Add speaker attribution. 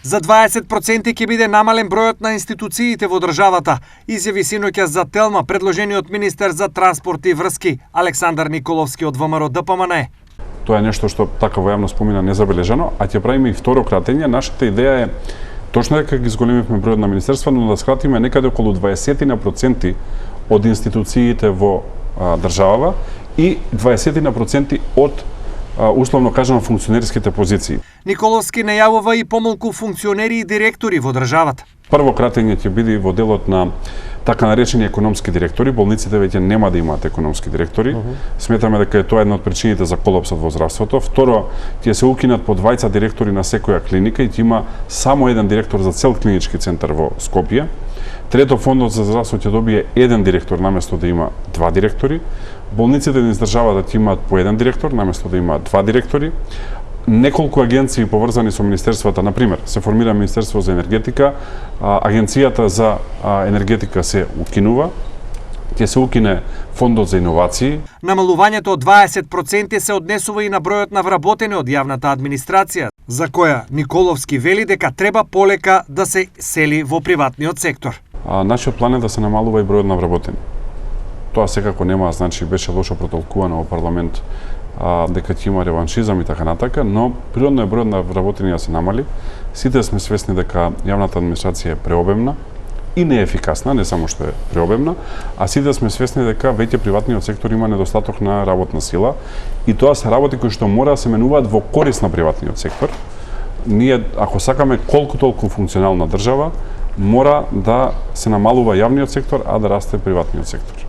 Speaker 1: За 20% ќе биде намален бројот на институциите во државата, изјави синоќа за Телма предложениот министер за транспорт и врски Александар Николовски од ВМРО ДПМН.
Speaker 2: Тоа е нешто што така во јавност помина незабележано, а ќе правиме и второ кратење. Нашата идеја е точно дека ги зголемивме бројот на министерства, но да скратиме некаде околу 20% од институциите во државава и 20% од условно кажано функционерските позиции.
Speaker 1: Николовски најавува и помалку функционери и директори во државата.
Speaker 2: Прво кратење ќе биде во делот на така наречени економски директори. Болниците веќе нема да имаат економски директори. Сметаме дека е тоа една од причините за колапсот во здравството. Второ, ќе се укинат по 20 директори на секоја клиника и ќе има само еден директор за цел клинички центар во Скопје. Трето, фондот за здравство ќе добие еден директор наместо да има два директори. Болниците низ државата ќе имаат по еден директор наместо да имаат два директори. Неколку агенции поврзани со министерствата, например, се формира Министерство за енергетика, Агенцијата за енергетика се укинува, ќе се укине Фондот за иновации.
Speaker 1: Намалувањето од 20% се однесува и на бројот на вработени од јавната администрација, за која Николовски вели дека треба полека да се сели во приватниот сектор.
Speaker 2: Нашиот план е да се намалува и бројот на вработени. Тоа секако нема, значи беше лошо протолкувано во парламент дека ќе има реваншизам и така натака, но природно е бројот на вработени да се намали. Сите сме свесни дека јавната администрација е преобемна и неефикасна, не само што е преобемна, а сите сме свесни дека веќе приватниот сектор има недостаток на работна сила и тоа се работи кои што мора да се менуваат во корист на приватниот сектор. Ние, ако сакаме колку толку функционална држава, мора да се намалува јавниот сектор, а да расте приватниот сектор.